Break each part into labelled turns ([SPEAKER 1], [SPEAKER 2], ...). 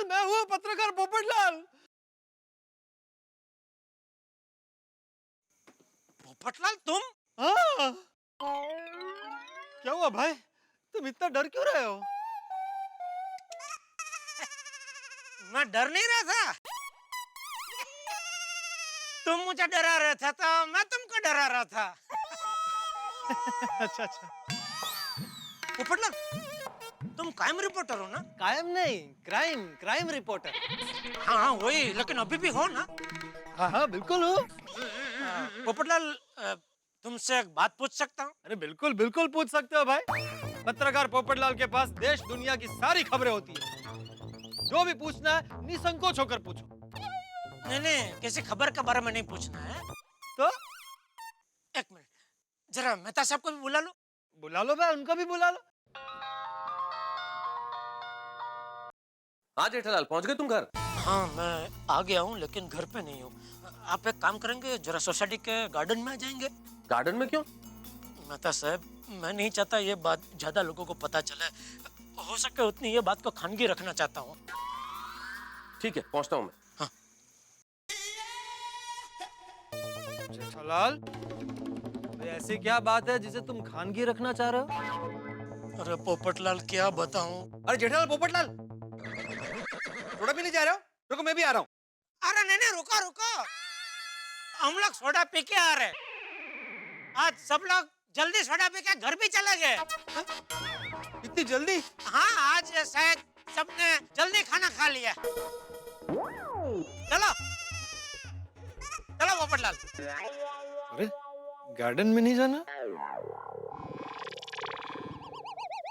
[SPEAKER 1] जेठालाल, मैं हूँ पत्रकार पोपटलाल।
[SPEAKER 2] पोपटलाल तुम?
[SPEAKER 1] हाँ। क्या हुआ भाई, तुम इतना डर क्यों रहे हो?
[SPEAKER 2] मैं डर नहीं रहा था। तुम मुझे डरा रहे थे तो मैं तुमको डरा रहा था।
[SPEAKER 1] अच्छा अच्छा।
[SPEAKER 2] पोपटलाल, तुम कायम रिपोर्टर हो ना?
[SPEAKER 1] कायम नहीं, क्राइम क्राइम रिपोर्टर।
[SPEAKER 2] हाँ हाँ वही, लेकिन अभी भी हो ना?
[SPEAKER 1] हाँ हाँ बिल्कुल हूँ।
[SPEAKER 2] पोपटलाल, तुमसे एक बात पूछ सकता हूँ?
[SPEAKER 1] अरे बिल्कुल बिल्कुल पूछ सकते हो भाई। पत्रकार पोपटलाल के पास देश दुनिया की सारी खबरें होती है। जो भी पूछना है निसंकोच होकर पूछो।
[SPEAKER 2] नहीं नहीं, किसी खबर के बारे में नहीं पूछना है।
[SPEAKER 1] तो
[SPEAKER 2] एक मिनट, जरा मेहता साहब को भी बुला लो।
[SPEAKER 1] बुला लो भाई, उनको भी बुला लो।
[SPEAKER 3] हाँ जेठालाल, पहुंच गए तुम घर?
[SPEAKER 2] हाँ मैं आ गया हूँ, लेकिन घर पे नहीं हूँ। आप एक काम करेंगे, जरा सोसाइटी के गार्डन में आ जाएंगे?
[SPEAKER 3] गार्डन में क्यों?
[SPEAKER 2] मेहता साहब, मैं नहीं चाहता ये बात ज्यादा लोगों को पता चले। हो सके उतनी ये बात को खानगी रखना चाहता हूँ।
[SPEAKER 3] ठीक है, पहुंचता हूं मैं।
[SPEAKER 2] हाँ।
[SPEAKER 1] जेठालाल, तो ऐसी क्या बात है जिसे तुम खानगी रखना चाह रहे हो?
[SPEAKER 2] अरे पोपटलाल, क्या बताऊं?
[SPEAKER 1] अरे जेठालाल पोपटलाल, थोड़ा भी नहीं जा रहे हो? रुको मैं भी आ रहा हूँ।
[SPEAKER 2] अरे नहीं नहीं, रुको रुको, हम लोग सोडा पी के आ रहे। आज सब लोग जल्दी सोडा पी के घर भी चले गए।
[SPEAKER 1] इतनी जल्दी?
[SPEAKER 2] हाँ, आज शायद सबने जल्दी खाना खा लिया। चलो चलो पोपटलाल।
[SPEAKER 1] अरे गार्डन में नहीं जाना?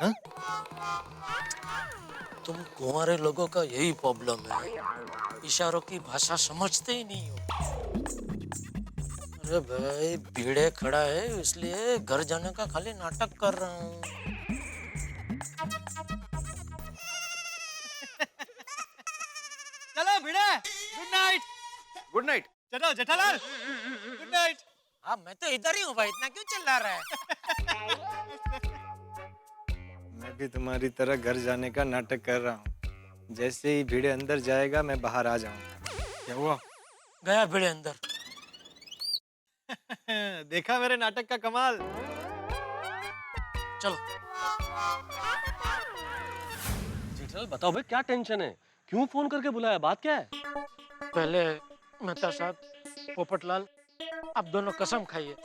[SPEAKER 1] हाँ?
[SPEAKER 2] तुम कुंवारे लोगों का यही प्रॉब्लम है, इशारों की भाषा समझते ही नहीं हो। अरे भाई, भीड़े खड़ा है इसलिए घर जाने का खाली नाटक कर रहा हूँ।
[SPEAKER 1] चलो भिड़े, गुड नाइट। Good night. चलो जेठालाल, गुड नाइट।
[SPEAKER 2] हाँ मैं तो इधर ही हूँ भाई, इतना क्यों चिल्ला रहा है?
[SPEAKER 1] मैं भी तुम्हारी तरह घर जाने का नाटक कर रहा हूँ। जैसे ही भिड़े अंदर जाएगा मैं बाहर आ जाऊंगा। क्या हुआ?
[SPEAKER 2] गया भीड़े अंदर।
[SPEAKER 1] देखा मेरे नाटक का कमाल?
[SPEAKER 2] चलो।
[SPEAKER 3] जेठालाल बताओ भाई, क्या टेंशन है? क्यों फोन करके बुलाया? बात क्या है?
[SPEAKER 2] पहले मेहता साहब, पोपटलाल, आप दोनों कसम खाइए।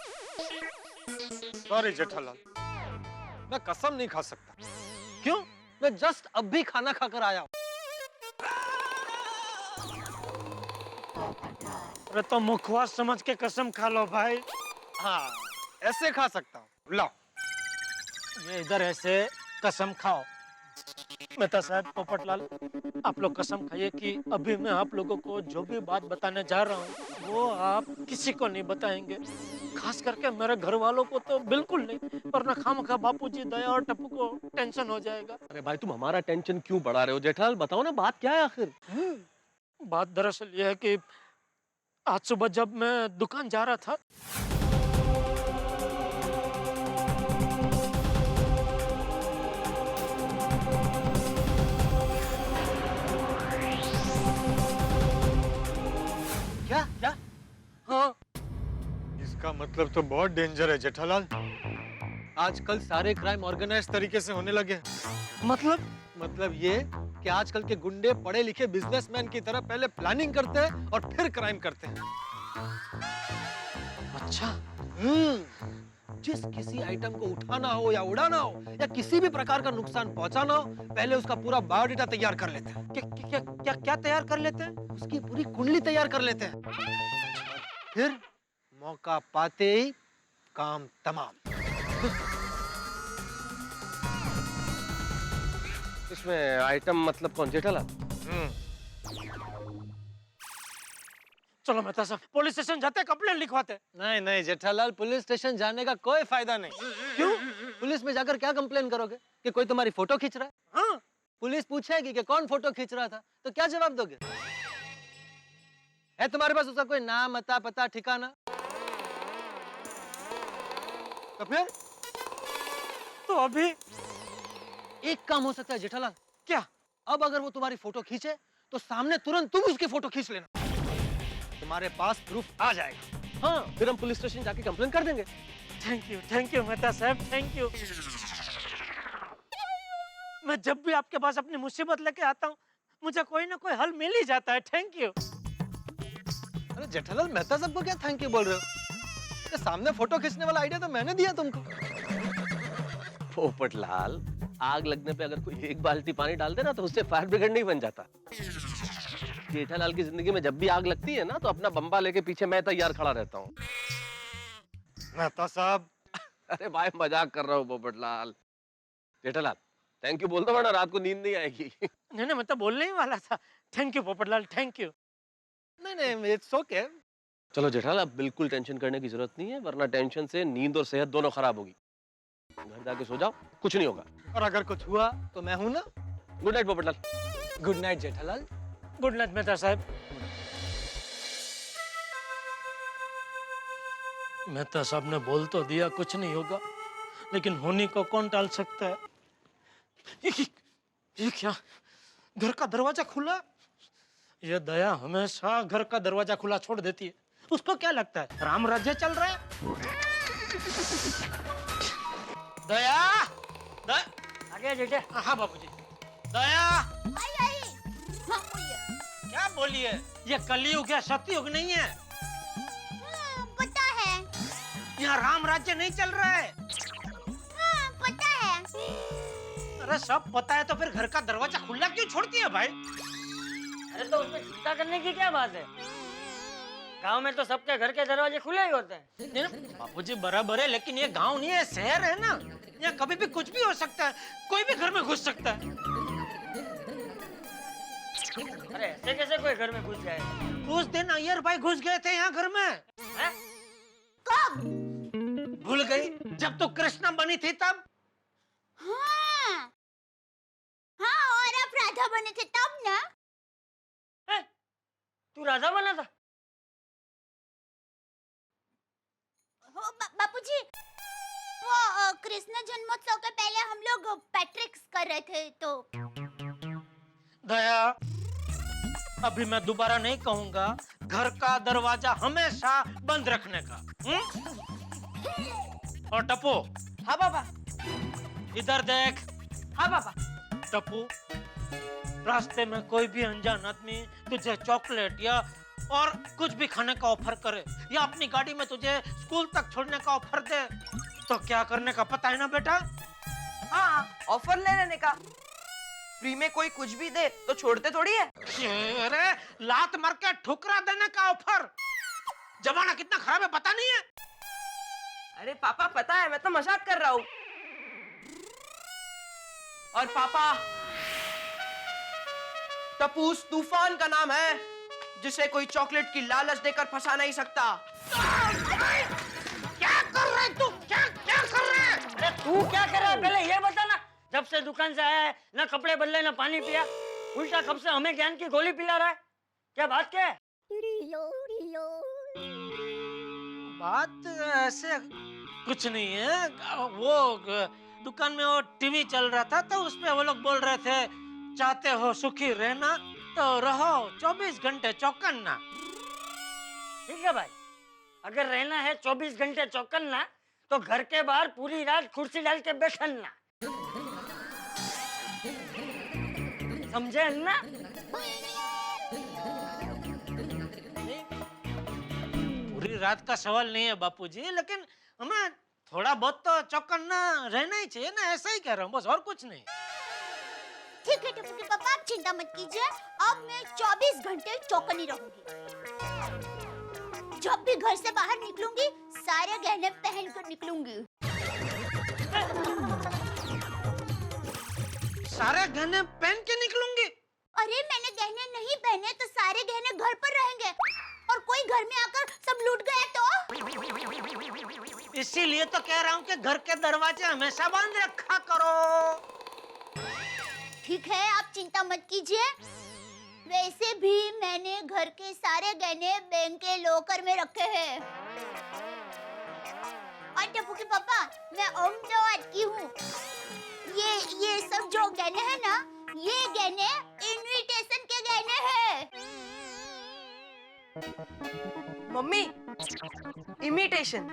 [SPEAKER 1] सॉरी जेठालाल, मैं कसम नहीं खा सकता।
[SPEAKER 3] क्यों?
[SPEAKER 1] मैं जस्ट अभी खाना खाकर आया हूँ।
[SPEAKER 2] अरे तो मुखवास समझ के कसम खा लो भाई।
[SPEAKER 1] हाँ, ऐसे खा सकता हूँ। लाओ।
[SPEAKER 2] ये इधर ऐसे कसम खाओ। मेहता साहब, पोपटलाल, आप लोग कसम खाइए कि अभी मैं आप लोगों को जो भी बात बताने जा रहा हूँ वो आप किसी को नहीं बताएंगे, खास करके मेरे घर वालों को तो बिल्कुल नहीं, वरना खामखा बापूजी, दया और टप्पू को टेंशन हो जाएगा।
[SPEAKER 3] अरे भाई, तुम हमारा टेंशन क्यों बढ़ा रहे हो? जेठालाल बताओ ना, बात क्या है आखिर?
[SPEAKER 2] बात दरअसल ये है कि आज सुबह जब मैं दुकान जा रहा था,
[SPEAKER 1] क्या क्या?
[SPEAKER 2] हाँ
[SPEAKER 1] इसका मतलब तो बहुत डेंजर है जेठालाल। आजकल सारे क्राइम ऑर्गेनाइज तरीके से होने लगे। मतलब ये कि आजकल के गुंडे पढ़े लिखे बिजनेसमैन की तरह पहले प्लानिंग करते हैं और फिर क्राइम करते हैं।
[SPEAKER 2] अच्छा,
[SPEAKER 1] जिस किसी आइटम को उठाना हो या उड़ाना हो या किसी भी प्रकार का नुकसान पहुंचाना हो, पहले उसका पूरा बायोडाटा तैयार कर लेते हैं।
[SPEAKER 2] क्या तैयार कर लेते हैं?
[SPEAKER 1] उसकी पूरी कुंडली तैयार कर लेते हैं। फिर मौका पाते ही काम तमाम।
[SPEAKER 3] इसमें आइटम मतलब कौन? जेठालाल?
[SPEAKER 2] चलो मेहता साहब, पुलिस स्टेशन जाते कंप्लेंट लिखवाते।
[SPEAKER 1] नहीं नहीं जेठालाल, पुलिस स्टेशन जाने का कोई फायदा नहीं। क्यों? पुलिस में जाकर क्या कंप्लेन करोगे कि कोई तुम्हारी फोटो खींच रहा है?
[SPEAKER 2] हाँ,
[SPEAKER 1] पुलिस पूछेगी कि कौन फोटो खींच रहा था, तो क्या जवाब दोगे? है तुम्हारे पास उसका कोई नाम, अता, पता, ठिकाना? तो फिर
[SPEAKER 2] तो अभी
[SPEAKER 1] एक काम हो सकता है जेठालाल।
[SPEAKER 2] क्या?
[SPEAKER 1] अब अगर वो तुम्हारी फोटो खींचे तो सामने तुरंत तुम उसकी फोटो खींच लेना, तुम्हारे पास प्रूफ आ जाएगा।
[SPEAKER 3] हाँ, फिर हम पुलिस स्टेशन जाके कंप्लेन कर देंगे।
[SPEAKER 2] थैंक यू मेहता साहब, थैंक यू। मैं जब भी आपके पास अपनी मुसीबत लेके आता हूँ, मुझे कोई ना कोई हल मिल ही जाता है। Thank you.
[SPEAKER 1] अरे जेठालाल, मेहता साहब को क्या थैंक यू बोल रहे हो? ये सामने फोटो खींचने वाला आइडिया तो मैंने दिया तुमको।
[SPEAKER 3] पोपटलाल, आग लगने पे अगर कोई एक बाल्टी पानी डाल दे ना तो उससे फायर ब्रिगेड नहीं बन जाता। जेठालाल की जिंदगी में जब भी आग लगती है ना तो अपना बम्बा लेके पीछे मैं तैयार खड़ा रहता हूँ।
[SPEAKER 1] मेहता साहब,
[SPEAKER 3] अरे भाई मजाक कर रहा हूँ पोपटलाल। जेठालाल थैंक यू बोल दो वरना रात को नींद नहीं आएगी।
[SPEAKER 2] नहीं मैं तो बोलने ही वाला था। Thank you Popatlal, thank you.
[SPEAKER 1] नहीं इट्स ओके।
[SPEAKER 3] चलो जेठालाल, अब बिल्कुल टेंशन करने की जरूरत नहीं है, वरना टेंशन से नींद और सेहत दोनों खराब होगी। घर जाके सो जाओ, कुछ नहीं होगा।
[SPEAKER 1] और अगर कुछ हुआ तो मैं हूं ना।
[SPEAKER 3] Good night Popatlal.
[SPEAKER 1] Good night Jethalal.
[SPEAKER 2] Good night Mehta साहब। मेहता साहब ने बोल तो दिया कुछ नहीं होगा, लेकिन होने को कौन टाल सकता है? ये क्या, घर का दरवाजा खुला? ये दया हमेशा घर का दरवाजा खुला छोड़ देती है। उसको क्या लगता है राम राज्य चल रहा है? दया,
[SPEAKER 4] आगे जेठे।
[SPEAKER 2] हाँ बाबूजी। दया,
[SPEAKER 4] आई। हाँ बोलिए।
[SPEAKER 2] क्या बोलिए? ये कलयुग है, सतयुग नहीं है।
[SPEAKER 4] पता है।
[SPEAKER 2] यहाँ राम राज्य नहीं चल रहा है।
[SPEAKER 4] हाँ पता है।
[SPEAKER 2] अरे सब पता है तो फिर घर का दरवाजा खुला क्यों छोड़ती है भाई?
[SPEAKER 4] अरे तो उसमें चिंता करने की क्या बात है? गांव में तो सबके घर के दरवाजे खुले ही होते हैं।
[SPEAKER 2] बाबूजी बराबर है, लेकिन ये गांव नहीं है, शहर है ना। यहाँ कभी भी कुछ भी हो सकता है, कोई भी घर में घुस सकता है।
[SPEAKER 4] अरे ऐसे कैसे कोई घर में घुस जाएगा?
[SPEAKER 2] उस दिन अय्यर भाई घुस गए थे यहाँ घर में।
[SPEAKER 4] हैं? कब?
[SPEAKER 2] भूल गई? जब तो कृष्णा बनी थी तब।
[SPEAKER 4] हाँ और आप राधा बने थे तब ना? तू राधा बना था? बापूजी, वो कृष्ण जन्मोत्सव के पहले हम लोग पैट्रिक्स कर रहे थे तो।
[SPEAKER 2] दया, अभी मैं दोबारा नहीं कहूंगा घर का दरवाजा हमेशा बंद रखने का। और टप्पू।
[SPEAKER 5] हाँ पापा।
[SPEAKER 2] इधर देख।
[SPEAKER 5] हाँ पापा।
[SPEAKER 2] टप्पू, रास्ते में कोई भी अनजान आदमी तुझे चॉकलेट या और कुछ भी खाने का ऑफर करे, या अपनी गाड़ी में तुझे स्कूल तक छोड़ने का ऑफर दे, तो क्या करने का पता है ना बेटा?
[SPEAKER 5] हाँ, ऑफर ले लेने का। फ्री में कोई कुछ भी दे तो छोड़ते थोड़ी है।
[SPEAKER 2] अरे लात मार के ठुकरा देने का ऑफर। जमाना कितना खराब है पता नहीं है?
[SPEAKER 5] अरे पापा पता है, मैं तो मजाक कर रहा हूँ। और पापा, टपूस तूफान का नाम है, जिसे कोई चॉकलेट की लालच देकर फंसा नहीं सकता।
[SPEAKER 2] क्या कर रहे तू? क्या कर रहे?
[SPEAKER 4] अरे तू क्या कर रहा है पहले ये बता ना। जब से दुकान से आया है ना कपड़े बदले ना पानी पिया, उल्टा कब से हमें ज्ञान की गोली पिला रहा है? क्या बात क्या है?
[SPEAKER 2] बात ऐसे कुछ नहीं है। वो दुकान में वो टीवी चल रहा था तो उसमें वो लोग बोल रहे थे, चाहते हो सुखी रहना तो रहो 24 घंटे चौकन्ना।
[SPEAKER 4] ठीक है भाई, अगर रहना है 24 घंटे चौकन्ना तो घर के बाहर पूरी रात कुर्सी डाल के बैठना। समझे ना?
[SPEAKER 2] पूरी रात का सवाल नहीं है बापूजी, लेकिन हमें थोड़ा बहुत तो चौकन्ना रहना ही चाहिए ना, ऐसा ही कह रहा हूँ बस, और कुछ नहीं।
[SPEAKER 4] ठीक है टप्पू के पापा, आप चिंता मत कीजिए। अब मैं 24 घंटे चौकन्नी रहूंगी। जब भी घर से बाहर निकलूंगी सारे गहने पहन कर निकलूंगी।
[SPEAKER 2] सारे गहने पहन के निकलूंगी?
[SPEAKER 4] अरे मैंने गहने नहीं पहने तो सारे गहने घर पर रहेंगे, और कोई घर में आकर सब लूट गए तो?
[SPEAKER 2] इसीलिए तो कह रहा हूँ कि घर के दरवाजे हमेशा बंद रखा करो।
[SPEAKER 4] ठीक है, आप चिंता मत कीजिए। वैसे भी मैंने घर के सारे गहने बैंक के लॉकर में रखे हैं। और टप्पू के पापा, मैं अहमदाबाद की हूँ। ये सब जो गहने हैं ना, ये गहने इनविटेशन के गहने हैं।
[SPEAKER 5] Mummy imitation.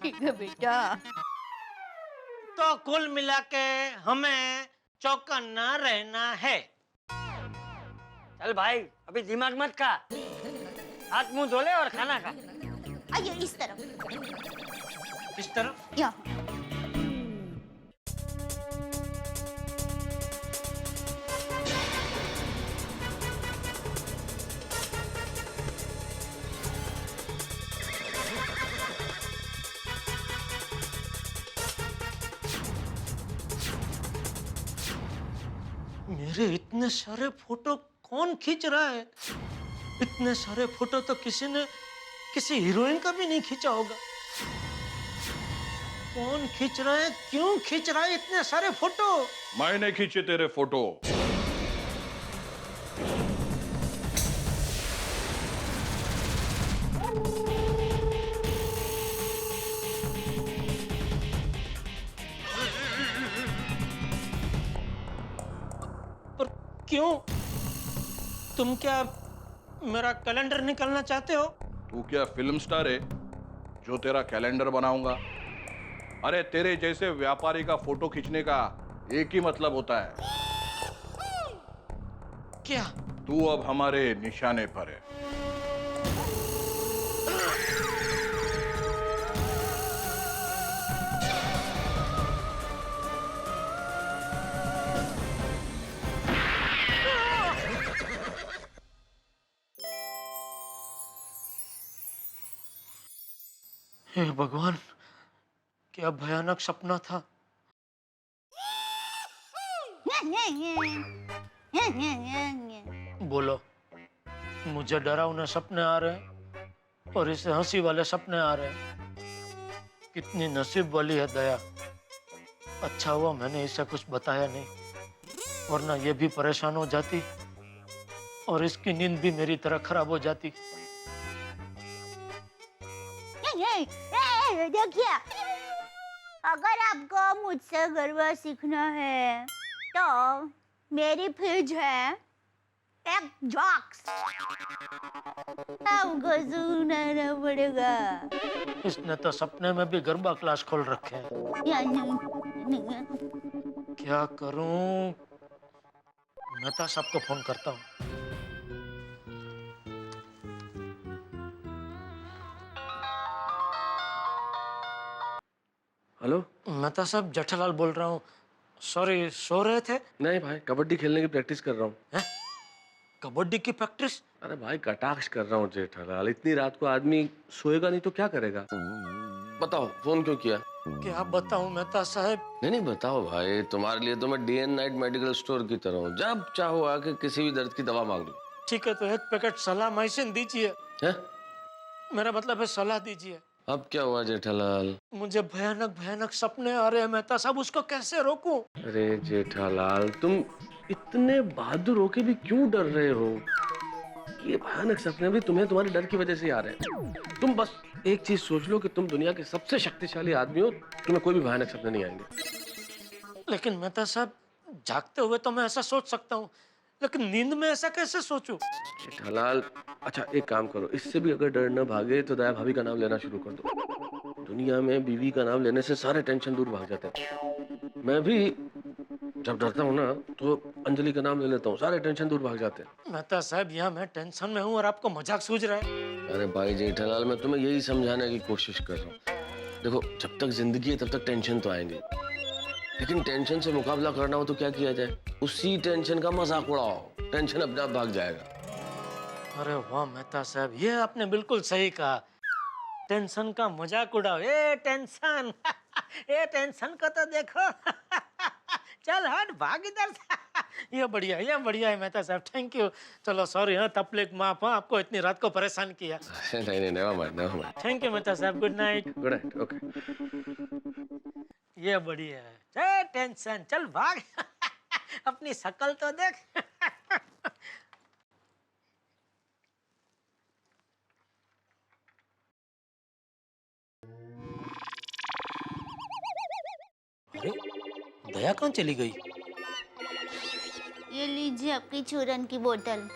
[SPEAKER 4] ठीक है बेटा।
[SPEAKER 2] तो कुल मिला के हमें चौकन्ना रहना है।
[SPEAKER 6] चल भाई अभी दिमाग मत खा, हाथ मुंह धो ले और खाना खा।
[SPEAKER 4] आइए इस तरफ।
[SPEAKER 2] इस तरफ
[SPEAKER 4] यहाँ।
[SPEAKER 2] मेरे इतने सारे फोटो कौन खींच रहा है? इतने सारे फोटो तो किसी ने किसी हीरोइन का भी नहीं खींचा होगा। कौन खींच रहा है, क्यों खींच रहा है इतने सारे फोटो?
[SPEAKER 7] मैंने खींचे तेरे फोटो।
[SPEAKER 2] पर क्यों? तुम क्या मेरा कैलेंडर निकालना चाहते हो?
[SPEAKER 7] तू क्या फिल्म स्टार है जो तेरा कैलेंडर बनाऊंगा? अरे तेरे जैसे व्यापारी का फोटो खींचने का एक ही मतलब होता है,
[SPEAKER 2] क्या?
[SPEAKER 7] तू अब हमारे निशाने पर है।
[SPEAKER 2] हे भगवान, क्या भयानक सपना था। बोलो, मुझे डरावने सपने आ रहे हैं और इसे हंसी वाले सपने आ रहे हैं। कितनी नसीब वाली है दया। अच्छा हुआ मैंने इसे कुछ बताया नहीं, वरना ये भी परेशान हो जाती और इसकी नींद भी मेरी तरह खराब हो जाती।
[SPEAKER 4] देखिए, अगर आपको मुझसे गरबा सीखना है तो मेरी फ्रिज है एक जॉक्स, आपको सुनाना पड़ेगा।
[SPEAKER 2] इसने तो सपने में भी गरबा क्लास खोल रखे हैं। क्या करूं? मेहता साहब को फोन करता हूँ।
[SPEAKER 3] हेलो।
[SPEAKER 2] मेहता साहब, जेठालाल बोल रहा हूँ। सॉरी, सो रहे थे?
[SPEAKER 3] नहीं भाई, कबड्डी खेलने की प्रैक्टिस कर रहा हूँ।
[SPEAKER 2] हैं? कबड्डी की प्रैक्टिस?
[SPEAKER 3] अरे भाई कटाक्ष कर रहा हूँ जेठालाल, इतनी रात को आदमी सोएगा नहीं तो क्या करेगा? बताओ फोन क्यों किया?
[SPEAKER 2] क्या बताऊं मेहता साहब?
[SPEAKER 3] नहीं बताओ भाई, तुम्हारे लिए तो मैं day and night medical store की तरह हूँ, जब चाहो आके किसी भी दर्द की दवा मांग लो।
[SPEAKER 2] ठीक है, तो एक पैकेट सलामाइसिन दीजिए।
[SPEAKER 3] हैं?
[SPEAKER 2] मेरा मतलब है सलाह दीजिए।
[SPEAKER 3] अब क्या हुआ जेठालाल?
[SPEAKER 2] मुझे भयानक भयानक सपने आ रहे हैं मेहता साहब, उसको कैसे रोकूं?
[SPEAKER 3] अरे जेठालाल, तुम इतने बहादुर होके भी क्यों डर रहे हो? ये भयानक सपने भी तुम्हें तुम्हारे डर की वजह से आ रहे हैं। तुम बस एक चीज सोच लो कि तुम दुनिया के सबसे शक्तिशाली आदमी हो, तुम्हें कोई भी भयानक सपने नहीं आएंगे।
[SPEAKER 2] लेकिन मेहता साहब, जागते हुए तो मैं ऐसा सोच सकता हूँ, लेकिन नींद में ऐसा कैसे सोचूं?
[SPEAKER 3] जेठालाल, अच्छा एक काम करो, इससे भी अगर डर न भागे तो दया भाभी का नाम लेना शुरू कर दो। दुनिया में बीवी का नाम लेने से सारे टेंशन दूर भाग जाते हैं। मैं भी जब डरता हूँ ना तो अंजलि का नाम ले लेता हूँ, सारे टेंशन दूर भाग जाते हैं।
[SPEAKER 2] मेहता साहब, यहाँ मैं टेंशन में हूँ और आपको मजाक सूझ रहा है।
[SPEAKER 3] अरे भाई जेठालाल, मैं तुम्हें यही समझाने की कोशिश कर रहा हूँ। देखो, जब तक जिंदगी है तब तक टेंशन तो आएंगे, लेकिन टेंशन से मुकाबला करना हो तो क्या किया जाए? उसी टेंशन का मजाक उड़ाओ, टेंशन अपने आप भाग जाएगा।
[SPEAKER 2] अरे वाह मेहता साहब, ये आपने बिल्कुल सही कहा। टेंशन का मजाक उड़ाओ। ए टेंशन ए टेंशन को तो देखो। चल हट, भाग इधर से। ये बढ़िया है मेहता साहब, थैंक यू। चलो सॉरी, हाँ तपलीक माफ, हाँ आपको इतनी रात को परेशान किया।
[SPEAKER 3] नहीं, never mind.
[SPEAKER 2] Thank you Mehta साहब, good night.
[SPEAKER 3] Good night, okay.
[SPEAKER 2] ये बढ़िया है। चल टेंशन, चल भाग। अपनी शक्ल तो देख। अरे दया कहाँ चली गई?
[SPEAKER 4] ये लीजिए आपकी चूरन की बोतल।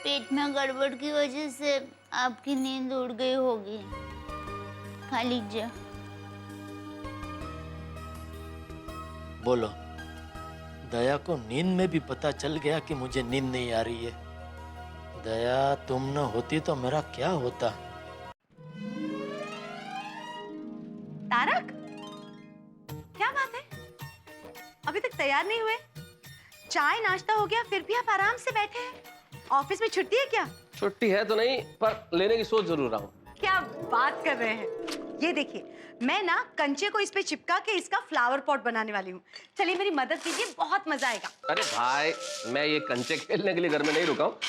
[SPEAKER 4] पेट में गड़बड़ की वजह से आपकी नींद उड़ गई होगी। खा लीजिए।
[SPEAKER 2] बोलो, दया को नींद में भी पता चल गया कि मुझे नींद नहीं आ रही है। दया तुम न होती तो मेरा क्या होता।
[SPEAKER 8] तारक, क्या बात है? अभी तक तैयार नहीं हुए? चाय नाश्ता हो गया, फिर भी आप आराम से बैठे हैं। ऑफिस में छुट्टी है क्या?
[SPEAKER 3] छुट्टी है तो नहीं, पर लेने की सोच जरूर रहा हूँ।
[SPEAKER 8] क्या बात कर रहे हैं? ये देखिए, मैं ना कंचे को इस पे चिपका के इसका फ्लावर पॉट बनाने वाली हूँ। चलिए मेरी मदद कीजिए, बहुत मजा आएगा।
[SPEAKER 3] अरे भाई, मैं ये कंचे खेलने के लिए घर में नहीं रुका हूँ।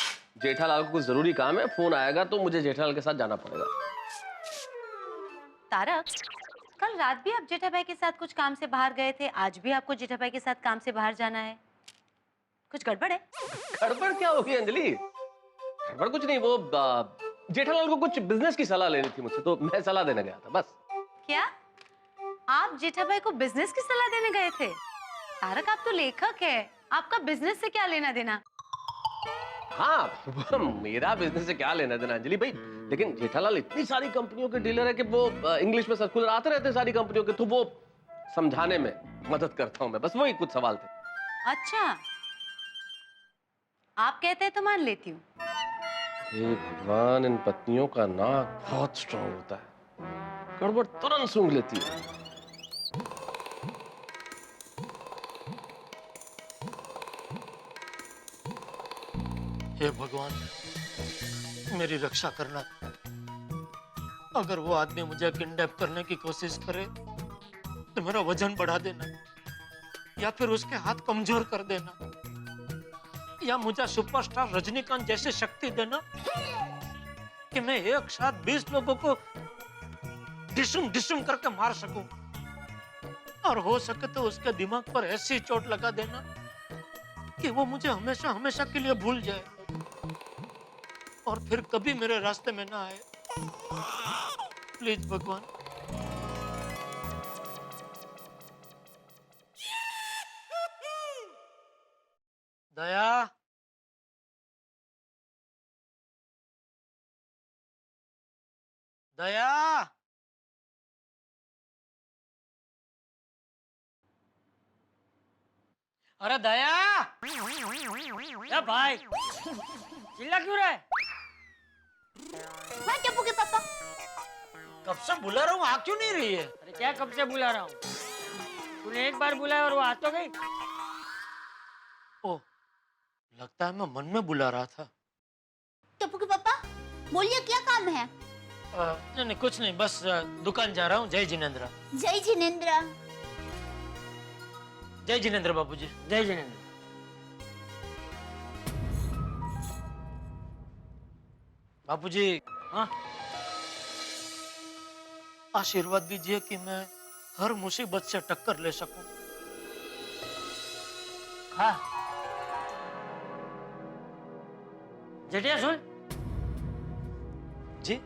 [SPEAKER 3] जेठालाल को कुछ जरूरी काम है, फोन आएगा तो मुझे जेठालाल के साथ जाना पड़ेगा।
[SPEAKER 8] तारक, कल रात भी आप जेठा भाई के साथ कुछ काम से बाहर गए थे, आज भी आपको जेठा भाई के साथ काम से बाहर जाना है। कुछ गड़बड़ है?
[SPEAKER 3] गड़बड़ क्या होगी अंजलि? गड़बड़ कुछ नहीं, वो जेठालाल को कुछ बिजनेस की सलाह लेनी थी मुझसे, तो मैं सलाह देने गया था बस।
[SPEAKER 8] क्या आप जेठा भाई को बिजनेस की सलाह देने गए थे? तारक, आप तो लेखक है, आपका बिजनेस से क्या लेना देना?
[SPEAKER 3] हाँ, मेरा बिजनेस से क्या लेना देना अंजलि भाई, लेकिन जेठालाल इतनी सारी कंपनियों के डीलर है कि वो इंग्लिश में सर्कुलर आते रहते हैं सारी कंपनियों के, तो वो समझाने में मदद करता हूँ मैं, बस वही कुछ सवाल थे।
[SPEAKER 8] अच्छा, आप कहते हैं तो मान लेती हूँ।
[SPEAKER 3] हे भगवान, इन पत्नियों का नाक बहुत स्ट्रांग होता है, गड़बड़ तुरंत सूंघ लेती है।
[SPEAKER 2] हे भगवान, मेरी रक्षा करना। अगर वो आदमी मुझे किडनैप करने की कोशिश करे तो मेरा वजन बढ़ा देना, या फिर उसके हाथ कमजोर कर देना, या मुझे सुपरस्टार रजनीकांत जैसी शक्ति देना कि मैं एक साथ 20 लोगों को डिशुम डिशुम करके मार सकूं, और हो सके तो उसके दिमाग पर ऐसी चोट लगा देना कि वो मुझे हमेशा हमेशा के लिए भूल जाए और फिर कभी मेरे रास्ते में ना आए। प्लीज भगवान। दया, दया, अरे दया।
[SPEAKER 6] क्या भाई, चिल्ला क्यों रहा है?
[SPEAKER 4] हाँ टप्पू के पापा।
[SPEAKER 2] कब से बुला रहा हूँ, आ क्यों नहीं रही है?
[SPEAKER 6] अरे क्या कब से बुला रहा हूँ? तूने एक बार बुलाया और वो आ तो गई।
[SPEAKER 2] ओह, लगता है मैं मन में बुला रहा था।
[SPEAKER 4] टप्पू के पापा, बोलिए क्या काम है?
[SPEAKER 2] नहीं नहीं, कुछ नहीं, बस दुकान जा रहा हूँ। जय जिनेंद्र।
[SPEAKER 4] जय जिनेंद्र।
[SPEAKER 2] जय जिनेंद्र बाबूजी।
[SPEAKER 6] जय जिनेंद्र।
[SPEAKER 2] बाबूजी,
[SPEAKER 6] हाँ,
[SPEAKER 2] आशीर्वाद दीजिए कि मैं हर मुसीबत से टक्कर ले सकूं।
[SPEAKER 6] हाँ। जेठिया सुन,
[SPEAKER 2] जी?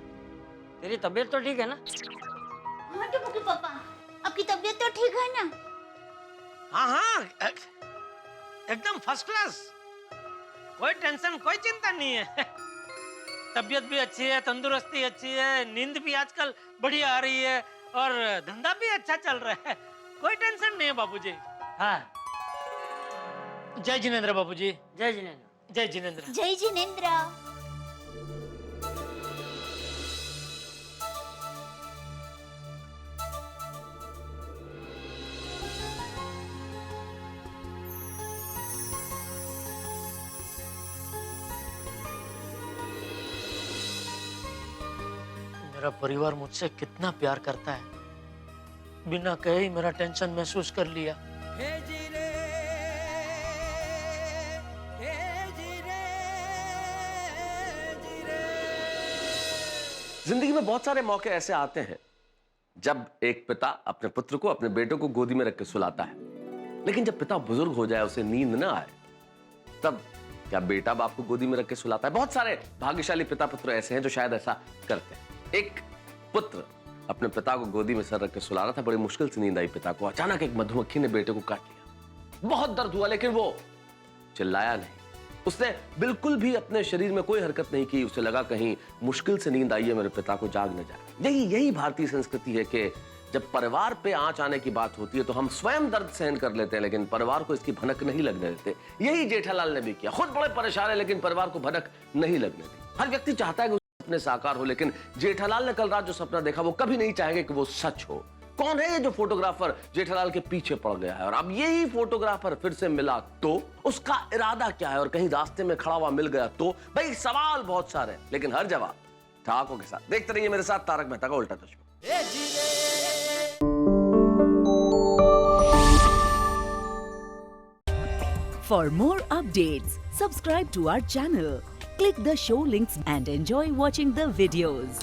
[SPEAKER 6] तेरी तबीयत तो ठीक है ना?
[SPEAKER 4] हाँ टप्पू के पापा, आपकी तबीयत तो ठीक है ना?
[SPEAKER 2] हाँ हाँ, एकदम फर्स्ट क्लास, कोई टेंशन कोई चिंता नहीं है। तबीयत भी अच्छी है, तंदुरुस्ती अच्छी है, नींद भी आजकल बढ़िया आ रही है और धंधा भी अच्छा चल रहा है, कोई टेंशन नहीं है बाबूजी।
[SPEAKER 6] हाँ।
[SPEAKER 2] जय जिनेंद्र बाबूजी।
[SPEAKER 6] जय जिनेंद्र।
[SPEAKER 2] जय जिनेंद्र।
[SPEAKER 4] जय जिनेंद्र।
[SPEAKER 2] मेरा परिवार मुझसे कितना प्यार करता है, बिना कहे ही मेरा टेंशन महसूस कर लिया।
[SPEAKER 3] जिंदगी में बहुत सारे मौके ऐसे आते हैं जब एक पिता अपने पुत्र को, अपने बेटे को गोदी में रख के सुलाता है, लेकिन जब पिता बुजुर्ग हो जाए, उसे नींद ना आए, तब क्या बेटा बाप को गोदी में रख के सुलाता है? बहुत सारे भाग्यशाली पिता पुत्र ऐसे हैं जो शायद ऐसा करते हैं। एक पुत्र अपने पिता को गोदी में सर रख के सुला रहा था, बड़ी मुश्किल से नींद आई पिता को। अचानक एक मधुमक्खी ने बेटे को काट लिया, बहुत दर्द हुआ, लेकिन वो चिल्लाया नहीं, उसने बिल्कुल भी अपने शरीर में कोई हरकत नहीं की। उसे लगा कहीं मुश्किल से नींद आई है, मेरे पिता को जाग न जाए। यही भारतीय संस्कृति है कि जब परिवार पे आंच आने की बात होती है तो हम स्वयं दर्द सहन कर लेते हैं, लेकिन परिवार को इसकी भनक नहीं लगने देते। यही जेठालाल ने भी किया। खुद बड़े परेशान है लेकिन परिवार को भनक नहीं लगने दी। हर व्यक्ति चाहता है कि उसके सपने साकार हो, लेकिन जेठालाल ने कल रात जो सपना देखा वो कभी नहीं चाहेंगे कि वो सच हो। कौन है ये जो फोटोग्राफर जेठालाल के पीछे पड़ गया है? और अब यही फोटोग्राफर फिर से मिला तो उसका इरादा क्या है? और कहीं रास्ते में खड़ा हुआ मिल गया तो? भाई सवाल बहुत सारे हैं, लेकिन हर जवाब ठाकों के साथ। देखते रहिए मेरे साथ तारक मेहता का उल्टा चश्मा।
[SPEAKER 9] For more updates, subscribe to our channel, click the show links and enjoy watching the videos.